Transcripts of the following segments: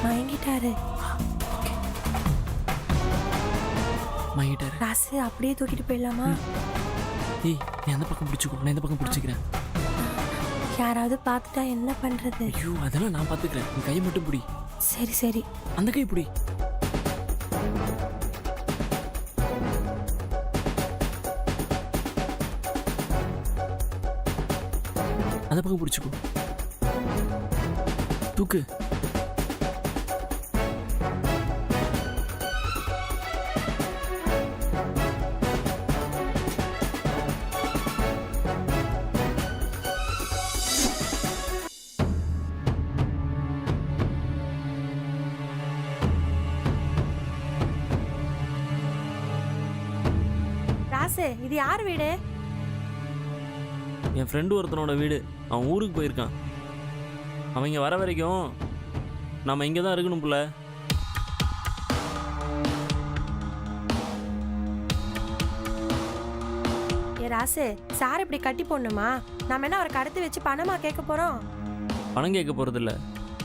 மயங்கிட்டாரு. மயங்கிட்டாரு. ராசு அப்படியே தூக்கிட்டு போயிடலாமா? ஏய், நீ அந்த பக்கம் பிடிச்சிக்கோ, நான் இந்த பக்கம் பிடிச்சிக்கிறேன். யாராவது பார்த்துட்டா என்ன பண்றது? ஐயோ, அதெல்லாம் நான் பார்த்துக்கிறேன். நீ கையை மட்டும் பிடி. சரி சரி. அந்த கை பிடி. அந்த பக்கம் பிடிச்சிக்கோ. தூக்கு. ராசு, இது யார் வீடு? என் ஃப்ரெண்டு ஒருத்தனோட வீடு. அவன் ஊருக்கு போயிருக்கான். அவன் இங்கே வர வரைக்கும் நம்ம இங்கே தான் இருக்கணும் புள்ள. ஏ ராசு, சார் இப்படி கட்டி போடணுமா? நாம என்ன அவரை கடத்தி வச்சு பணமா கேட்க போறோம்? பணம் கேட்க போகிறதில்ல.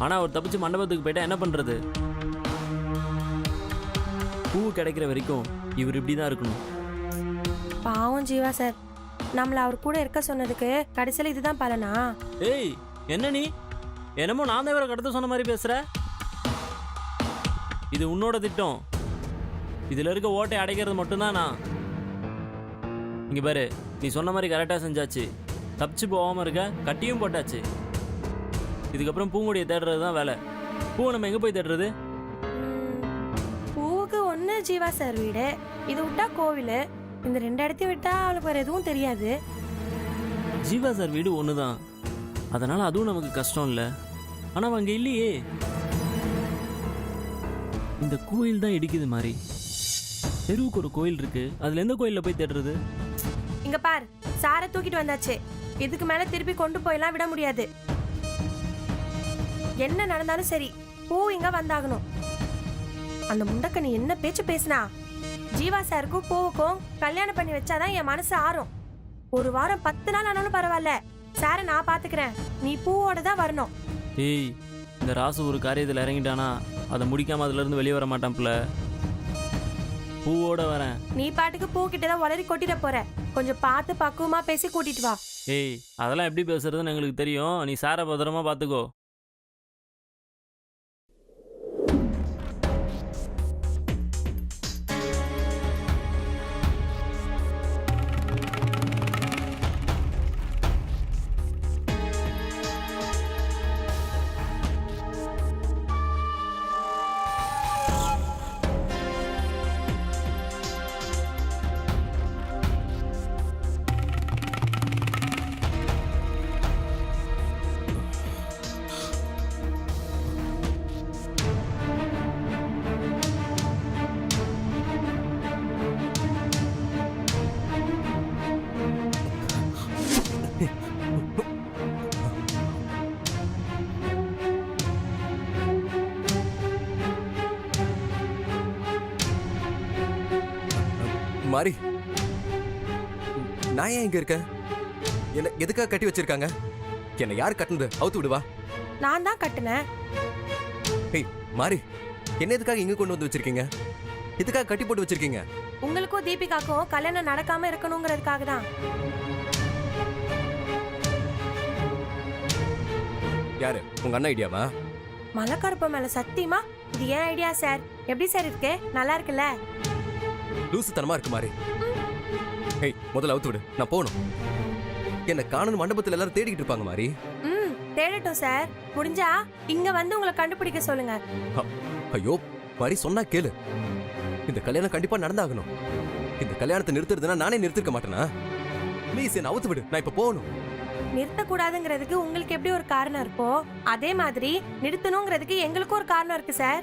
ஆனால் அவர் தப்பிச்சு மண்டபத்துக்கு போயிட்டா என்ன பண்ணுறது? பூ கிடைக்கிற வரைக்கும் இவர் இப்படி தான் இருக்கணும். பாவம் ஜீவா சார், நம்மள அவர் கூட இருக்க சொன்னதுக்கு கடைசியில் இதுதான் பலனா? ஏய், என்ன நீ என்னமோ நான் தான் இவரை கடத்த சொன்ன மாதிரி பேசுற? இது உன்னோட திட்டம். இதுல இருக்க ஓட்டை அடைக்கிறது மட்டும்தான் நான். இங்க பாரு, நீ சொன்ன மாதிரி கரெக்டா செஞ்சாச்சு. தப்பிச்சு போகாம இருக்க, கட்டியும் போட்டாச்சு. இதுக்கப்புறம் பூங்குடியை தேடுறது தான் வேலை. பூவை நம்ம எங்க போய் தேடுறது? பூவுக்கு ஒன்று ஜீவா சார் வீடு, இது விட்டா கோவில். இந்த 2 இடத்தையும் விட்டா அவளுக்கு வேற எதுவும் தெரியாது. ஜீவா சார் வீடு ஒண்ணுதான், அதனால அதுவும் நமக்கு கஷ்டம் இல்லை. ஆனா அங்க இல்லையே. இந்த கோயில் தான் இடிக்குது மாதிரி. தெருவுக்கு ஒரு கோயில் இருக்கு, அதுல எந்த கோயில்ல போய் தேடுறது? இங்க பார், சாரை தூக்கிட்டு வந்தாச்சு. இதுக்கு மேல திருப்பி கொண்டு போயெல்லாம் விட முடியாது. என்ன நடந்தாலும் சரி, பூ இங்க வந்தாகணும். அந்த முண்டக்கண்ணி என்ன பேச்சு பேசினா? ஜீவா சாருக்கும் பூவுக்கும் கல்யாணம் பண்ணி வச்சாதான் என் மனசு ஆறும். 1 வாரம் 10 நாள் ஆனாலும் பரவாயில்ல, சாரை நான் பாத்துக்கிறேன். நீ பூவோட தான் வரணும். ஏய், இந்த ராசு ஒரு காரியத்தில் இறங்கிட்டானா அதை முடிக்காம அதுல இருந்து வெளியே வர மாட்டான்ல. பூவோட வரேன். நீ பாட்டுக்கு பூ கிட்டதான் உளறி கொட்டிட போற. கொஞ்சம் பார்த்து பக்குவமா பேசி கூட்டிட்டு வா. ஏய், அதெல்லாம் எப்படி பேசுறதுன்னு எங்களுக்கு தெரியும். நீ சாரை பத்திரமா பாத்துக்கோ. மாறி, நான் ஏன் இங்க இருக்கேன்? என்ன எதுக்காக கட்டி வச்சிருக்காங்க? என்ன யார் கட்டுனது? அவுத்து விடுவா. நான் தான் கட்டுனேன். ஏய் மாறி, என்ன எதுக்காக இங்க கொண்டு வந்து வச்சிருக்கீங்க? எதுக்காக கட்டி போட்டு வச்சிருக்கீங்க? உங்களுக்கும் தீபிகாக்கும் கல்யாணம் நடக்காம இருக்கணுங்கிறதுக்காக தான். யாரு உங்க அண்ணா ஐடியாவா? மலைக்கருப்ப மேல சத்தியமா இது ஏன் ஐடியா சார். எப்படி சார் இருக்கு? நல்லா இருக்குல்ல? லூசுத்தனமா இருக்கு மாறி. ஏய் முதல்ல அவுத்து விடு, நான் போகணும். என்ன காணணும் மண்டபத்துல எல்லாரும் தேடிக்கிட்டு இருப்பாங்க மாறி. தேடட்டும் சார். முடிஞ்சா இங்க வந்து உங்களை கண்டுபிடிக்க சொல்லுங்க. ஐயோ மாறி, சொன்னா கேளு. இந்த கல்யாணம் கண்டிப்பா நடந்தாகணும். இந்த கல்யாணத்தை நிறுத்துறதுன்னா நானே நிறுத்திருக்க மாட்டேனா? ப்ளீஸ் என்ன அவுத்து விடு, நான் இப்ப போகணும். நிறுத்தக்கூடாதுங்கிறதுக்கு உங்களுக்கு எப்படி ஒரு காரணம் இருக்கோ அதே மாதிரி நிறுத்தணுங்கிறதுக்கு எங்களுக்கும் ஒரு காரணம் இருக்கு சார்.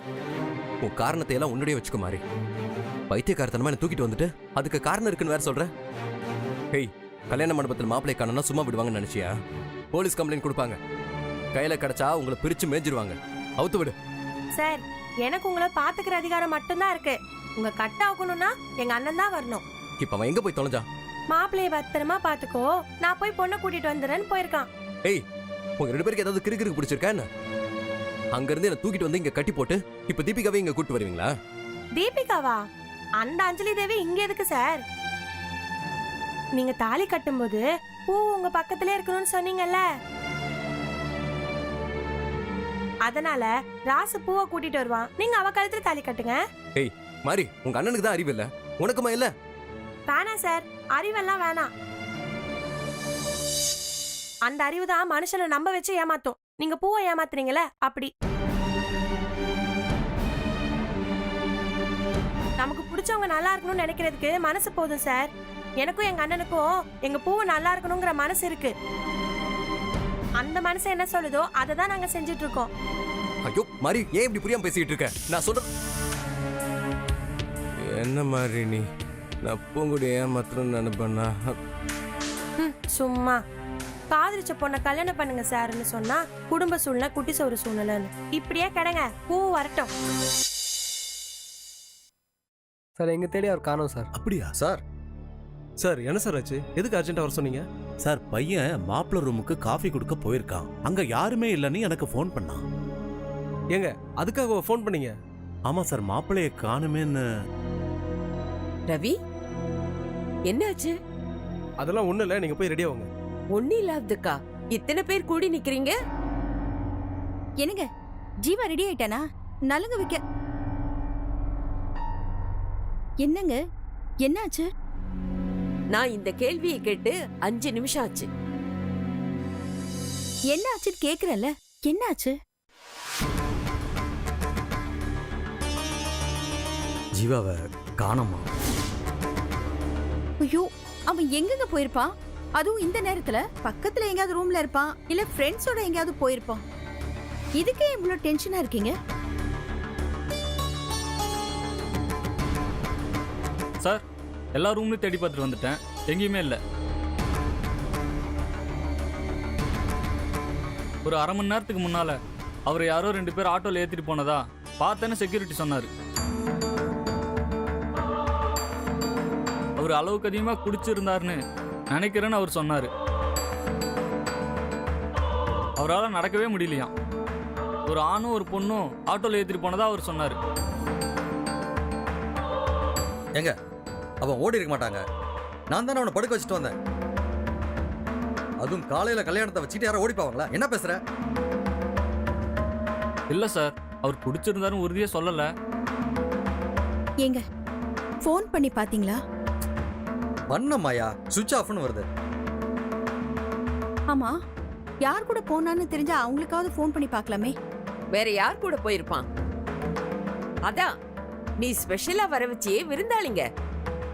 உன் காரணத்தை எல்லாம் உன்னுடைய வச்சுக்க மாறி. பைத்தியக்காரத்தனமா என்ன தூக்கிட்டு வந்துட்டு அதுக்கு காரணம் இருக்குன்னு வேற சொல்ற. ஹேய், கல்யாண மண்டபத்தில் மாப்பிள்ளை காணனா சும்மா விடுவாங்கன்னு நினைச்சியா? போலீஸ் கம்ப்ளைண்ட் கொடுப்பாங்க. கையில கிடைச்சா உங்களை பிரிச்சு மேய்ஞ்சிருவாங்க. அவுத்து விடு சார். எனக்கு உங்களை பாத்துக்கிற அதிகாரம் மட்டும்தான் இருக்கு. உங்க கட்ட ஆகணும்னா எங்க அண்ணன் தான் வரணும். இப்ப அவன் எங்க போய் தொலைஞ்சான்? மாப்பிள்ளைய பத்திரமா பாத்துக்கோ, நான் போய் பொண்ணை கூட்டிட்டு வந்துடுறேன்னு போயிருக்கான். ஏய், உங்க 2 பேருக்கு ஏதாவது கிறுகிறுக்கு பிடிச்சிருக்கா என்ன? அங்க இருந்து என்ன தூக்கிட்டு வந்து இங்க கட்டி போட்டு இப்ப தீபிகாவை இங்க கூட்டு வருவீங்களா? தீபிகாவா? அந்த அஞ்சலி தேவி இங்க எதுக்கு சார்? நீங்க தாலி கட்டும்போது பூ உங்க பக்கத்திலே இருக்கணும்னு சொன்னீங்கல்ல, அதனால ராசு பூவை கூட்டிட்டு வருவான், நீங்க அவ கழுத்துல தாலி கட்டுங்க. ஏய் மாரி, உங்க அண்ணனுக்கு தான் அறிவு இல்ல, உனக்குமா இல்ல? வேணாம் சார், அறிவெல்லாம் வேணாம். அந்த அறிவு தான் மனுஷனை நம்ப வச்சு ஏமாத்தும். நீங்க பூவை ஏமாத்துறீங்களே அப்படி. நமக்கு பிடிச்சவங்க நல்லா இருக்கணும்னு நினைக்கிறதுக்கு மனசு போதும் சார். எனக்கும் எங்க அண்ணனுக்கும் எங்க பூவை நல்லா இருக்கணுங்கிற மனசு இருக்கு. அந்த மனசு என்ன சொல்லுதோ அதை தான் நாங்க செஞ்சுட்டு இருக்கோம். ஐயோ மாரி, ஏன் இப்படி புரியாம பேசிட்டு இருக்க? நான் சொல்றேன். என்ன மாதிரி நீ நான் பூங்குடி ஏமாத்திரன்னு நினைப்பேன்னா? சும்மா காதலிச்ச பொண்ணை கல்யாணம் பண்ணுங்க சார்னு சொன்னா குடும்ப சூழ்நிலை குட்டி சோறு சூழ்நிலைன்னு இப்படியே கிடங்க. பூ வரட்டும் சார். எங்க தேடி அவர் காணோம் சார். அப்படியா சார்? சார் என்ன சார் ஆச்சு? எதுக்கு அர்ஜென்ட்டா வர சொன்னீங்க? சார், பையன் மாப்பிள்ளை ரூமுக்கு காஃபி கொடுக்க போயிருக்கான். அங்க யாருமே இல்லைன்னு எனக்கு ஃபோன் பண்ணான். ஏங்க அதுக்காக ஃபோன் பண்ணீங்க? ஆமா சார், மாப்பிள்ளைய காணுமேன்னு. ரவி, என்னாச்சு? அதெல்லாம் ஒண்ணு இல்ல, நீங்க போய் ரெடி ஆகுங்க. ஒண்ணு இல்லாததுக்கா இத்தனை பேர் கூடி நிக்கிறீங்க? என்னங்க, ஜீவா ரெடி ஆயிட்டானா? நலுங்க வைக்க. என்னங்க, என்னாச்சு? நான் இந்த கேள்வியை கேட்டு 5 நிமிஷம் ஆச்சு. என்ன ஆச்சுன்னு கேக்குறல, என்னாச்சு? ஜீவாவை காணோமா? ஐயோ, அவன் எங்கங்க போயிருப்பான்? அதுவும் இந்த நேரத்துல பக்கத்துல எங்கயாவது ரூம்ல இருப்பான், இல்ல ஃப்ரெண்ட்ஸோட எங்கயாவது போயிருப்பான். இதுக்கே இவ்வளவு டென்ஷனா இருக்கீங்க? சார், எல்லா ரூம்லையும் தேடி பார்த்துட்டு வந்துட்டேன், எங்கேயுமே இல்லை. ஒரு அரை மணி நேரத்துக்கு முன்னால அவர் யாரோ 2 பேர் ஆட்டோல ஏத்திட்டு போனதா பார்த்தேன்னு செக்யூரிட்டி சொன்னாரு. அவர் அளவுக்கு அதிகமாக குடிச்சிருந்தாருன்னு நினைக்கிறேன்னு அவர் சொன்னாரு. அவரால் நடக்கவே முடியலையாம். ஒரு ஆணும் ஒரு பொண்ணும் ஆட்டோல ஏத்திட்டு போனதா அவர் சொன்னாரு. எங்க அவன் ஓடி இருக்க மாட்டாங்க. நான் தானே அவனை படுக்க வச்சுட்டு வந்தேன். அதுவும் காலையில கல்யாணத்தை வச்சுட்டு யாரும் ஓடிப்பாங்களா? என்ன பேசுற? இல்ல சார், அவர் குடிச்சிருந்தாருன்னு உறுதியா சொல்லல. ஏங்க, ஃபோன் பண்ணி பாத்தீங்களா? பண்ணம்மாயா, சுவிட்ச் ஆஃப்னு வருது. ஆமா, யார் கூட போனான்னு தெரிஞ்சா அவங்களுக்காவது ஃபோன் பண்ணி பார்க்கலாமே. வேற யார் கூட போயிருப்பான்? அதான் நீ ஸ்பெஷலா வர வச்சே விருந்தாளிங்க,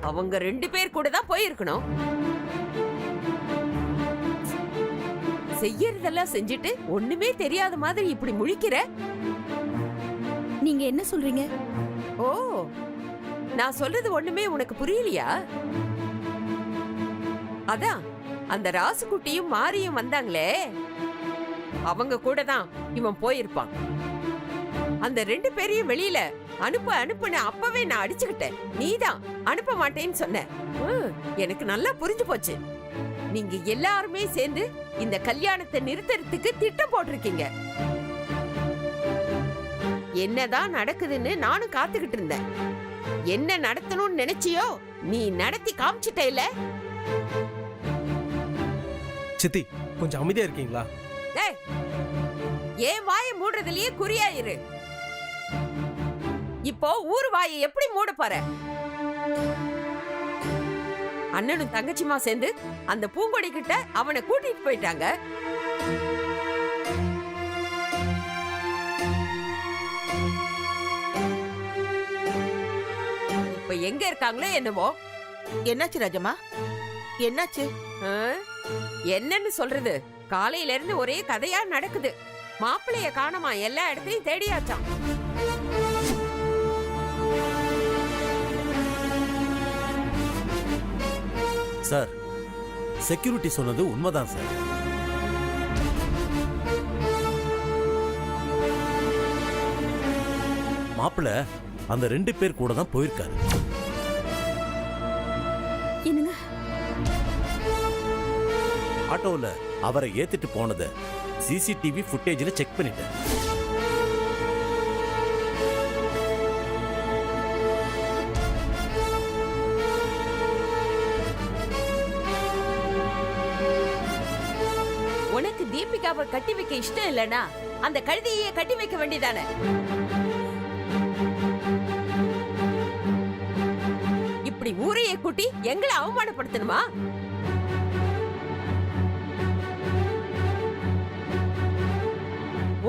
அவங்க 2 பேர் கூட தான் போயிருக்கணும். செய்யறதெல்லாம் செஞ்சுட்டு ஒண்ணுமே தெரியாத மாதிரி இப்படி முழிக்கிற. நீங்க என்ன சொல்றீங்க? ஓ, நான் சொல்றது ஒண்ணுமே உனக்கு புரியலையா? அதான் அந்த ராசுகுட்டியும் மாரியும் வந்தாங்களே, அவங்க கூட தான் இவன் போயிருப்பான். அந்த 2 பேரையும் வெளியில அனுப்புன்னு அப்பவே நான் அடிச்சுக்கிட்டேன். நீதான் அனுப்ப மாட்டேன்னு சொன்ன. எனக்கு நல்லா புரிஞ்சு போச்சு. நீங்க எல்லாருமே சேர்ந்து இந்த கல்யாணத்தை நிறுத்துறதுக்கு திட்டம் போட்டிருக்கீங்க. என்னதான் நடக்குதுன்னு நானும் காத்துக்கிட்டு இருந்தேன். என்ன நடத்தணும்னு நினைச்சியோ நீ நடத்தி காமிச்சிட்டேல. சித்தி, கொஞ்சம் அமைதியா இருக்கீங்களா? ஏன் வாயை மூடுறதுலயே குறியாயிரு. இப்போ ஊர் வாயை எப்படி மூட போற? அண்ணனும் தங்கச்சிமா சேர்ந்து அந்த பூங்கொடி கிட்ட அவனை கூட்டிட்டு போயிட்டாங்க. இப்ப எங்க இருக்காங்களோ என்னவோ. என்னாச்சு ராஜம்மா? என்னாச்சு? என்னன்னு சொல்றது? காலையில இருந்து ஒரே கதையா நடக்குது. மாப்பிள்ளைய காணோமா, எல்லா இடத்தையும் தேடியாச்சாம். சார், செக்யூரிட்டி சொன்னது உண்மைதான் சார். மாப்பிள்ளை அந்த 2 பேர் கூட தான் போயிருக்காரு. என்னங்க ஆட்டோல அவரை ஏத்திட்டு போனத சிசிடிவி ஃபுட்டேஜ்ல செக் பண்ணிட்டேன். உனக்கு தீபிகாவை கட்டி வைக்க இஷ்டம் இல்லனா அந்த கழுதையே கட்டி வைக்க வேண்டியதானே? இப்படி ஊரையே கூட்டி எங்களை அவமானப்படுத்தணுமா?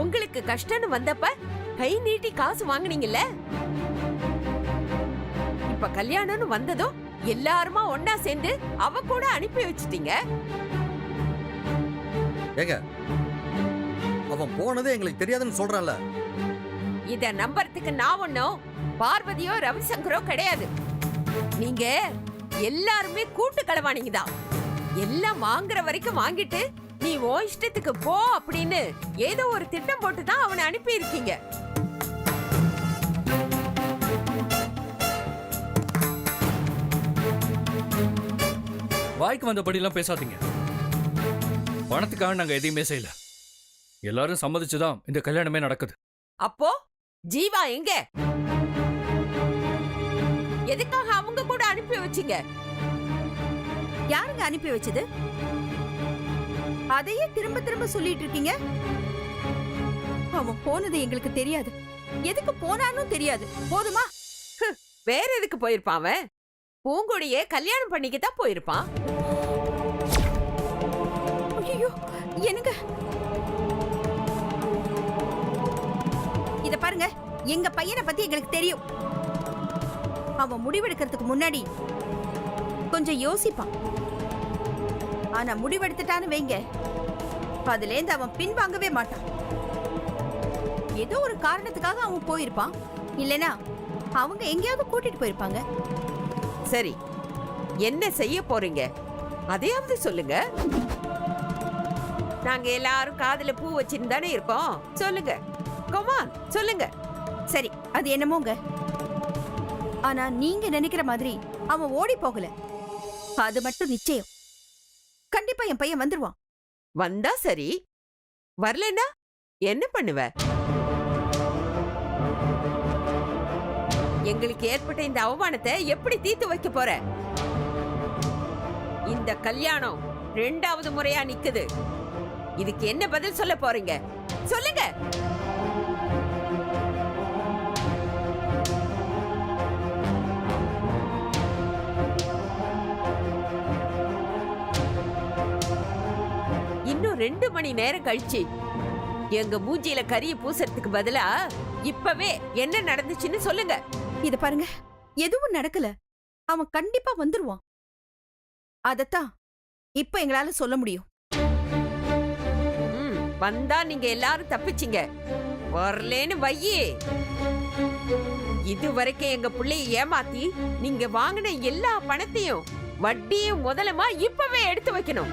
உங்களுக்கு கஷ்டம்னு வந்தப்ப கை நீட்டி காசு வாங்குனீங்கல்ல, இப்ப கல்யாணம்னு வந்ததும் எல்லாருமா ஒன்னா சேர்ந்து அவ கூட அனுப்பி வச்சிட்டீங்க. ஏங்க அவன் போனதே எங்களுக்கு தெரியாதுன்னு சொல்றான்ல. இத நம்பறதுக்கு நான் ஒண்ணும் பார்வதியோ ரவிசங்கரோ கிடையாது. நீங்க எல்லாருமே கூட்டு களவானீங்க தான். எல்லாம் வாங்குற வரைக்கும் வாங்கிட்டு நீ ஓ இஷ்டத்துக்கு போ அப்படின்னு ஏதோ ஒரு திட்டம் போட்டு தான் அவனை அனுப்பி இருக்கீங்க. வாய்க்கு வந்தபடியெல்லாம் பேசாதீங்க. பணத்துக்காக நாங்க எதையுமே செய்யல. எல்லாரும் சம்மதிச்சுதான் இந்த கல்யாணமே நடக்குது. அப்போ ஜீவா எங்க? எதுக்காக அவங்க கூட அனுப்பி வச்சீங்க? யாருங்க அனுப்பி வச்சது? அதையே திரும்ப திரும்ப சொல்லிட்டு இருக்கீங்க. அவன் போனது எங்களுக்கு தெரியாது, எதுக்கு போனான்னு தெரியாது. போதுமா? வேற எதுக்கு போயிருப்பான் அவன்? பூங்கொடியே கல்யாணம் பண்ணிக்கத்தான் போயிருப்பான். ஐயோ என்னங்க இத பாருங்க, எங்க பையனை பத்தி எங்களுக்கு தெரியும். அவன் முடிவெடுக்கிறதுக்கு முன்னாடி கொஞ்சம் யோசிப்பான். ஆனா முடிவெடுத்துட்டான்னு வைங்க, அதுலேருந்து அவன் பின்வாங்கவே மாட்டான். ஏதோ ஒரு காரணத்துக்காக அவன் போயிருப்பான், இல்லனா அவங்க எங்கேயாவது கூட்டிட்டு போயிருப்பாங்க. சரி, என்ன செய்ய போறீங்க அதையாவது சொல்லுங்க. நாங்க எல்லாரும் காதுல பூ வச்சிருந்தானே இருக்கோம். சொல்லுங்க, கமான் சொல்லுங்க. சரி, அது என்னமோங்க. ஆனா நீங்க நினைக்கிற மாதிரி அவன் ஓடி போகல, அது மட்டும் நிச்சயம். கண்டிப்பா என் பையன் வந்துருவான். வந்தா சரி, வரலன்னா என்ன பண்ணுவ? எங்களுக்கு ஏற்பட்ட இந்த அவமானத்தை எப்படி தீர்த்து வைக்க போற? இந்த கல்யாணம் 2வது முறையா நிக்குது. இதுக்கு என்ன பதில் சொல்ல போறீங்க? சொல்லுங்க. இன்னும் 2 மணி நேரம் கழிச்சு எங்க மூஞ்சியில கரிய பூசறதுக்கு பதிலா இப்பவே என்ன நடந்துச்சுன்னு சொல்லுங்க. இத பாருங்க, எதுவும் நடக்கல. அவன் கண்டிப்பா வந்துருவான். அதத்தான் இப்ப எங்களால சொல்ல முடியும். வந்தா நீங்க எல்லாரும் தப்பிச்சிங்க, வரலேன்னு வையே. இதுவரைக்கும் எங்க பிள்ளைய ஏமாத்தி நீங்க வாங்கின எல்லா பணத்தையும் வட்டியும் முதலமா இப்பவே எடுத்து வைக்கணும்.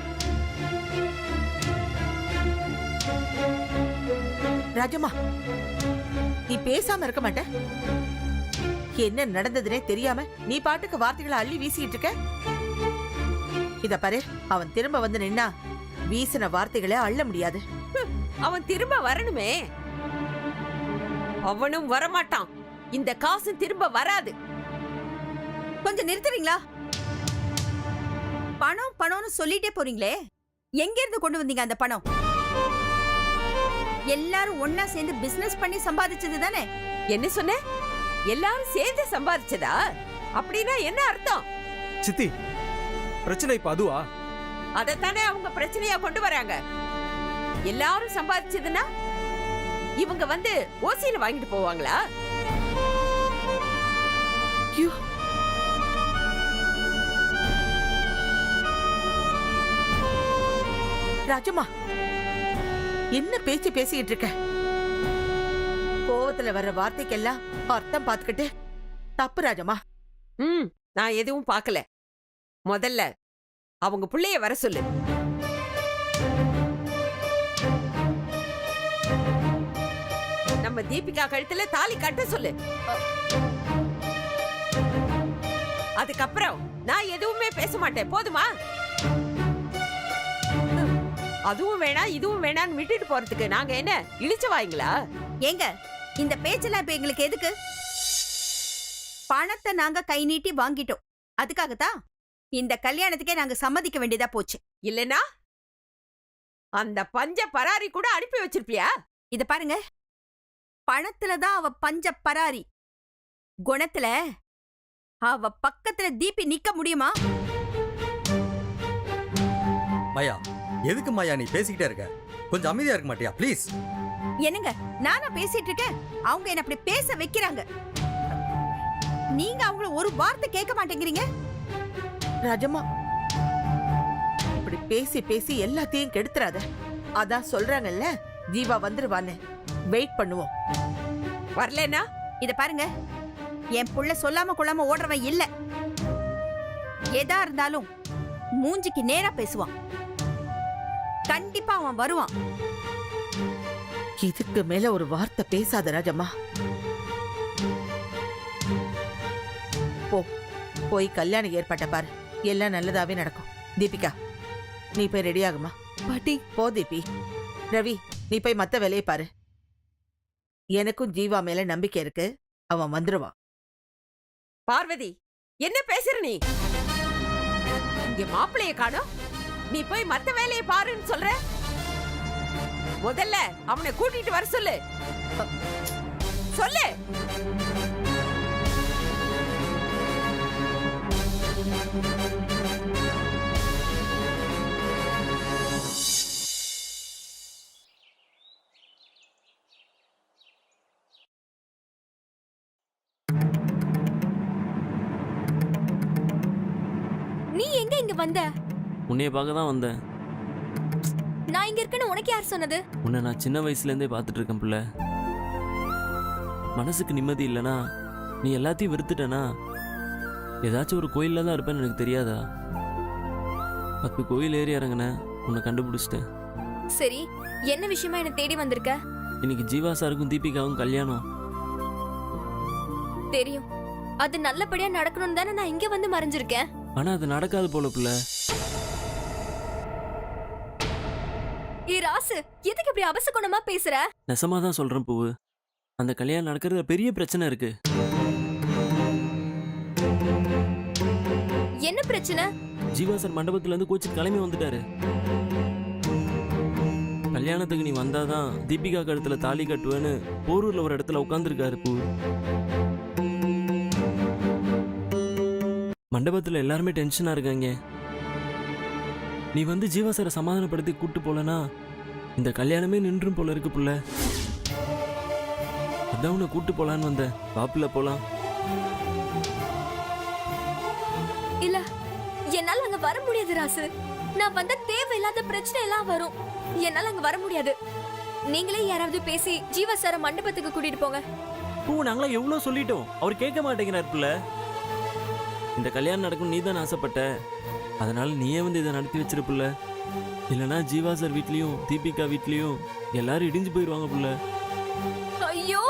ராஜம்மா, நீ பேசாம இருக்க மாட்ட? என்ன நடந்ததுனே தெரியாம நீ பாட்டுக்கு வார்த்தைகளை அள்ளி வீசிட்டு இருக்க. இத பாரு, அவன் திரும்ப வந்து நின்னா வீசின வார்த்தைகளை அள்ள முடியாது. அவன் திரும்ப வரணுமே. அவனும் வரமாட்டான். இந்த காசு திரும்ப வராது. கொஞ்சம் நிறுத்துறீங்களா? பணம் பணம்னு சொல்லிட்டே போறீங்களே, எங்க இருந்து கொண்டு வந்தீங்க அந்த பணம்? எல்லாரும் ஒன்னா சேர்ந்து பிசினஸ் பண்ணி சம்பாதிச்சது தானே? என்ன சொன்ன? எல்லாரும் சேர்ந்து சம்பாதிச்சதா? அப்படின்னா என்ன அர்த்தம்? சித்தி, பிரச்சனை இப்ப அதுவா? அதத்தானே அவங்க பிரச்சனையா கொண்டு வராங்க. எல்லாரும் சம்பாதிச்சதுன்னா இவங்க வந்து ஓசியில வாங்கிட்டு போவாங்களா? ராஜம்மா, என்ன பேச்சு பேசிட்டு இருக்க? கோவத்துல வர்ற வார்த்தைக்கெல்லாம் அர்த்தம் பாத்துக்கிட்டு தப்பு ராஜம்மா. நான் எதுவும் பார்க்கல. முதல்ல அவங்க புள்ளைய வர சொல்லு. நம்ம தீபிகா கழுத்துல தாலி கட்ட சொல்லு. அதுக்கப்புறம் நான் எதுவுமே பேச மாட்டேன், போதுமா? அதுவும் வேணாம் இதுவும் வேணான்னு விட்டுட்டு போறதுக்கு நாங்க என்ன இழிச்சு வாங்களா? ஏங்க இந்த பேச்செல்லாம் இப்ப எங்களுக்கு எதுக்கு? பணத்தை நாங்க கை நீட்டி வாங்கிட்டோம். அதுக்காகத்தான் இந்த கல்யாணத்துக்கே நாங்க சம்மதிக்க வேண்டியதா போச்சு. இல்லனா அந்த பஞ்ச பராரி கூட அனுப்பி வச்சிருப்பியா? இத பாருங்க, பணத்துலதான் அவ பஞ்ச பராரி, குணத்துல அவ பக்கத்துல தீபி நிக்க முடியுமா? மாயா, எதுக்கு மாயா நீ பேசிக்கிட்டே இருக்க? கொஞ்சம் அமைதியா இருக்க மாட்டியா ப்ளீஸ்? என்னங்க நானா பேசிட்டு இருக்கேன், அவங்க என்ன அப்படி பேச வைக்கிறாங்க. நீங்க அவங்கள ஒரு வார்த்தை கேட்க மாட்டேங்கிறீங்க. ராஜம்மா, இப்படி பேசி பேசி எல்லாத்தையும் கெடுத்துறாத. அதான் சொல்றாங்கல்ல, ஜீவா வந்துருவான்னு. வெயிட் பண்ணுவோம். வரலனா இத பாருங்க, என் புள்ள சொல்லாம கொள்ளாம ஓடுறவன் இல்ல. எதா இருந்தாலும் மூஞ்சிக்கு நேரா பேசுவான். கண்டிப்பா அவன் வருவான். இதுக்கு மேல ஒரு வார்த்தை பேசாத ராஜம்மா. போ, போய் கல்யாண ஏற்பாட்ட பாரு. எல்லாம் நல்லதாவே நடக்கும். தீபிகா, நீ போய் ரெடி ஆகுமா? பாட்டி போ தீபி. ரவி, நீ போய் மத்த வேலையை பாரு. எனக்கும் ஜீவா மேல நம்பிக்கை இருக்கு, அவன் வந்துருவான். பார்வதி, என்ன பேசுற நீ? இங்க மாப்பிளைய காணோம், நீ போய் மத்த வேலையை பாருன்னு சொல்ற. முதல்ல அவனை கூட்டிட்டு வர சொல்லு. சொல்லு. நீ எங்க இங்க வந்த? உன்னைய பார்க்க தான் வந்தேன். நான் இங்க இருக்கேன்னு உனக்கு யார் சொன்னது? உன்னை நான் சின்ன வயசுலேருந்தே பார்த்துட்டு இருக்கேன் பிள்ளை. மனசுக்கு நிம்மதி இல்லைனா, நீ எல்லாத்தையும் வெறுத்துட்டனா, ஏதாச்சும் ஒரு கோயிலில் தான் இருப்பேன்னு எனக்கு தெரியாதா? 10 கோயில் ஏறி இறங்கினேன், உன்னை கண்டுபிடிச்சிட்டேன். சரி, என்ன விஷயமா என்ன தேடி வந்திருக்க? இன்னைக்கு ஜீவா சாருக்கும் தீபிகாவும் கல்யாணம். தெரியும், அது நல்லபடியா நடக்கணும்னு தானே நான் இங்க வந்து மறைஞ்சிருக்கேன். ஆனா அது நடக்காது போல பிள்ளை. ஏ ராசு, எதுக்கு இப்படி அபசகுணமா பேசுற? நெசமா தான் சொல்றேன் பூவு, அந்த கல்யாணம் நடக்கிறதுல பெரிய பிரச்சனை இருக்கு. என்ன பிரச்சனை? ஜீவா சார் மண்டபத்துல இருந்து கோச்சிட்டு கிளம்பி வந்துட்டாரு. கல்யாணத்துக்கு நீ வந்தாதான் தீபிகா கழுத்துல தாலி கட்டுவேன்னு போரூர்ல ஒரு இடத்துல உட்காந்துருக்காரு பூ. மண்டபத்துல எல்லாருமே டென்ஷனா இருக்காங்க. நீ வந்து ஜீவா சாரை சமாதானப்படுத்தி கூட்டு போலனா இந்த கல்யாணமே நின்றும் போல இருக்கு புள்ள. அதான் உன்னை கூட்டு போலான்னு வந்த. வாப்புல போலாம். இல்ல, என்னால அங்க வர முடியாது ராசு. நான் வந்த தேவையில்லாத பிரச்சனை எல்லாம் வரும். என்னால அங்க வர முடியாது. நீங்களே யாராவது பேசி ஜீவா சார மண்டபத்துக்கு கூட்டிட்டு போங்க. பூ, நாங்களா எவ்வளவு சொல்லிட்டோம், அவர் கேட்க மாட்டேங்கிறார் புள்ள. இந்த கல்யாணம் நடக்கும் நீ தான் ஆசைப்பட்ட, அதனால நீயே வந்து இதை நடத்தி வச்சிருப்புல. இல்லைன்னா ஜீவா சார் வீட்லயும் தீபிகா வீட்லயும் எல்லாரும் இடிஞ்சு போயிடுவாங்க புள்ள. ஐயோ,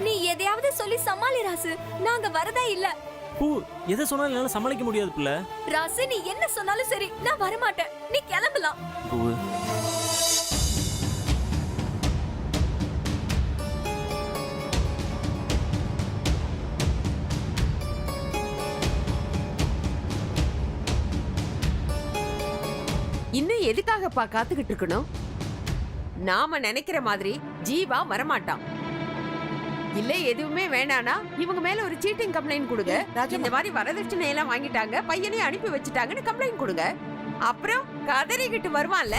நீ எதையாவது சொல்லி சமாளி ராசு. நாங்க வரதா இல்ல. பூ, எதை சொன்னாலும் என்னால சமாளிக்க முடியாது புள்ள. ராசு, நீ என்ன சொன்னாலும் சரி, நான் வர மாட்டேன். நீ கிளம்பலாம். பூ, இன்னும் எதுக்காகப்பா காத்துக்கிட்டு இருக்கணும்? நாம நினைக்கிற மாதிரி ஜீவா வரமாட்டான். இல்ல எதுவுமே வேணானா இவங்க மேல ஒரு சீட்டிங் கம்ப்ளைண்ட் கொடுங்க. இந்த மாதிரி வரதட்சணை எல்லாம் வாங்கிட்டாங்க, பையனையும் அனுப்பி வச்சுட்டாங்கன்னு கம்ப்ளைண்ட் கொடுங்க. அப்புறம் கதறிக்கிட்டு வருவான்ல.